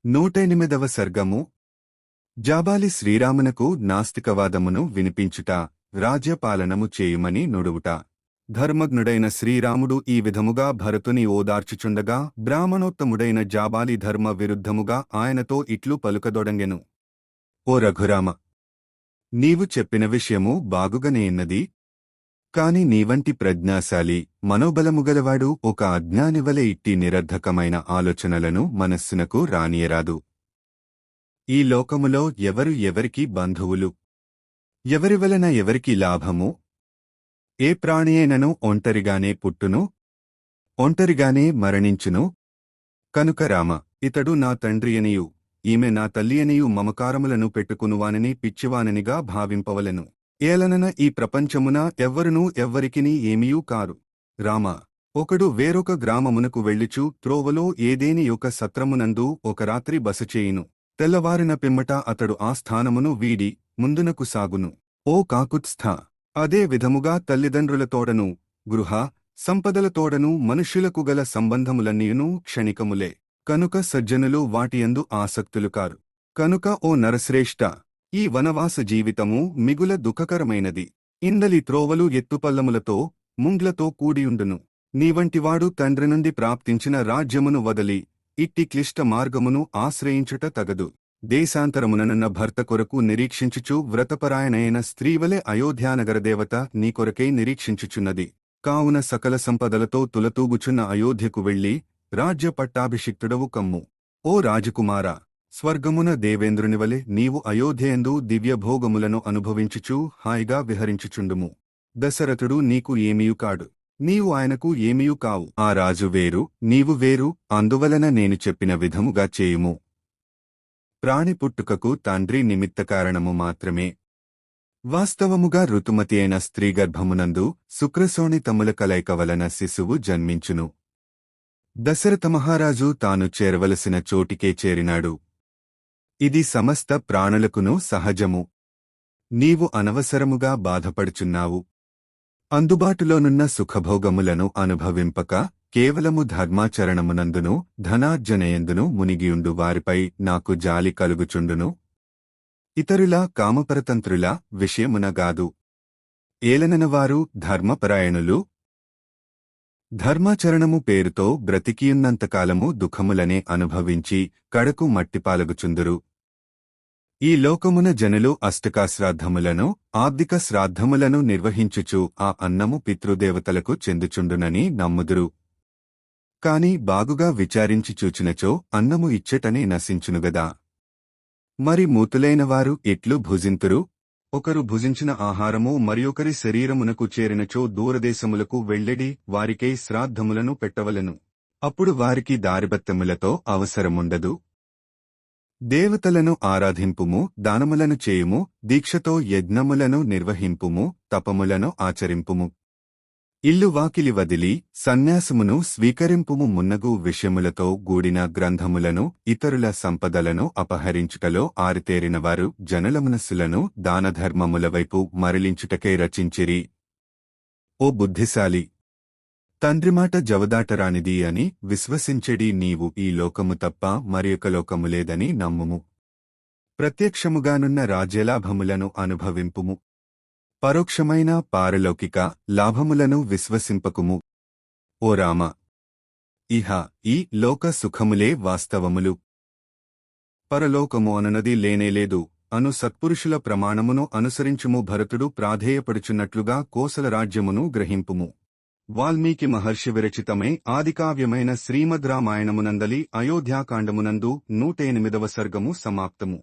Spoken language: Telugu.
108వ సర్గము. జాబాలి శ్రీరామునకు నాస్తికవాదమును వినిపించుట, రాజ్యపాలనము చేయుమని నుడువుట. ధర్మజ్ఞుడైన శ్రీరాముడు ఈ విధముగా భరతుని ఓదార్చుచుండగా బ్రాహ్మణోత్తముడైన జాబాలి ధర్మ విరుద్ధముగా ఆయనతో ఇట్లు పలుకదొడంగెను. ఓ రఘురామ, నీవు చెప్పిన విషయము బాగుగనేయున్నది. కాని నీవంటి ప్రజ్ఞాశాలి మనోబలముగలవాడు ఒక అజ్ఞానివలె ఇట్టి నిరర్ధకమైన ఆలోచనలను మనస్సునకు రానియరాదు. ఈ లోకములో ఎవరు ఎవరికి బంధువులు, ఎవరివలన ఎవరికి లాభము? ఏ ప్రాణియైనను ఒంటరిగానే పుట్టును, ఒంటరిగానే మరణించును. కనుక రామ, ఇతడు నా తండ్రియనియు ఈమె నా తల్లియనియు మమకారములను పెట్టుకునువానని పిచ్చివాననిగా భావింపవలెను. ఏలనన ఈ ప్రపంచమున ఎవ్వరునూ ఎవ్వరికినీ ఏమీయూ కారు. రామ, ఒకడు వేరొక గ్రామమునకు వెళ్ళుచు త్రోవలో ఏదేని యొక్క సత్రమునందు ఒక రాత్రి బసచేయును. తెల్లవారిన పిమ్మట అతడు ఆ స్థానమును వీడి ముందునకు సాగును. ఓ కాకుత్స్థ, అదే విధముగా తల్లిదండ్రులతోడను గృహ సంపదలతోడను మనుష్యులకు గల సంబంధములన్నీయునూ క్షణికములే. కనుక సజ్జనులు వాటియందు ఆసక్తులు కారు. కనుక ఓ నరశ్రేష్ఠ, ఈ వనవాస జీవితము మిగుల దుఃఖకరమైనది. ఇందలి త్రోవలు ఎత్తుపల్లములతో ముండ్లతో కూడియుండును. నీవంటివాడు తండ్రి నుండి ప్రాప్తించిన రాజ్యమును వదలి ఇట్టి క్లిష్ట మార్గమును ఆశ్రయించుట తగదు. దేశాంతరముననున్న భర్త కొరకు నిరీక్షించుచు వ్రతపరాయణైన స్త్రీవలె అయోధ్యానగరదేవత నీ కొరకై నిరీక్షించుచున్నది. కావున సకల సంపదలతో తులతూగుచున్న అయోధ్యకు వెళ్లి రాజ్య పట్టాభిషిక్తుడవు కమ్ము. ఓ రాజకుమారా, స్వర్గమున దేవేంద్రునివలె నీవు అయోధ్యయందు దివ్యభోగములను అనుభవించుచూ హాయిగా విహరించుచుండుము. దశరథుడు నీకు ఏమీయు కాడు, నీవు ఆయనకు ఏమీయు కావు. ఆ రాజు వేరు, నీవు వేరు. అందువలన నేను చెప్పిన విధముగా చేయుము. ప్రాణి పుట్టుకకు తండ్రి నిమిత్తకారణము మాత్రమే. వాస్తవముగా ఋతుమతి అయిన స్త్రీగర్భమునందు శుక్రశోణితముల కలయిక వలన శిశువు జన్మించును. దశరథ మహారాజు తాను చేరవలసిన చోటికే చేరినాడు. ఇది సమస్త ప్రాణులకును సహజము. నీవు అనవసరముగా బాధపడుచున్నావు. అందుబాటులోనున్న సుఖభోగములను అనుభవింపక కేవలము ధర్మాచరణమునందును ధనార్జనయందును మునిగియుండు వారిపై నాకు జాలి కలుగుచుండును. ఇతరుల కామపరతంత్రుల విషయమునగాదు. ఏలననవారు ధర్మపరాయణులు. ధర్మాచరణము పేరుతో బ్రతికియున్నంతకాలము దుఃఖములనే అనుభవించి కడకు మట్టిపాలగుచుందురు. ఈ లోకమున జనులు అష్టకాశ్రాద్ధములను ఆబ్దిక శ్రాద్ధములను నిర్వహించుచు ఆ అన్నము పితృదేవతలకు చెందుచుండునని నమ్ముదురు. కాని బాగుగా విచారించి చూచినచో అన్నము ఇచ్చటనే నశించునుగదా. మరి మూతులైనవారు ఎట్లు భుజింతురు? ఒకరు భుజించిన ఆహారము మరియొకరి శరీరమునకు చేరినచో దూరదేశములకు వెళ్ళెడి వారికై శ్రాద్ధములను పెట్టవలెను. అప్పుడు వారికి దారిబత్తములతో అవసరముండదు. దేవతలను ఆరాధింపుము, దానములను చేయుము, దీక్షతో యజ్ఞములను నిర్వహింపుము, తపములను ఆచరింపుము. ఇల్లు వాకిలి వదిలి సన్యాసమును స్వీకరింపుము మున్నగు విషయములతో గూడిన గ్రంథములను ఇతరుల సంపదలను అపహరించుటలో ఆరితేరినవారు జనుల మనస్సులను దానధర్మముల వైపు మరలించుటకై రచించిరి. ఓ బుద్ధిశాలి, తండ్రిమాట జవదాటరానిది అని విశ్వసించెడి నీవు ఈ లోకము తప్ప మరియొక లోకము లేదని నమ్ముము. ప్రత్యక్షముగానున్న రాజ్యలాభములను అనుభవింపుము. పరోక్షమైన పారలౌకిక లాభములను విశ్వసింపకుము. ఓ రామ, ఇహ ఈ లోక సుఖములే వాస్తవములు. పరలోకము అననది లేనేలేదు అను సత్పురుషుల ప్రమాణమును అనుసరించుము. భరతుడు ప్రాధేయపడుచున్నట్లుగా కోసల రాజ్యమును గ్రహింపుము. వాల్మీకి మహర్షి విరచితమై ఆదికావ్యమైన శ్రీమద్ రామాయణమునందలి అయోధ్యాకాండమునందు 108వ సర్గము సమాప్తము.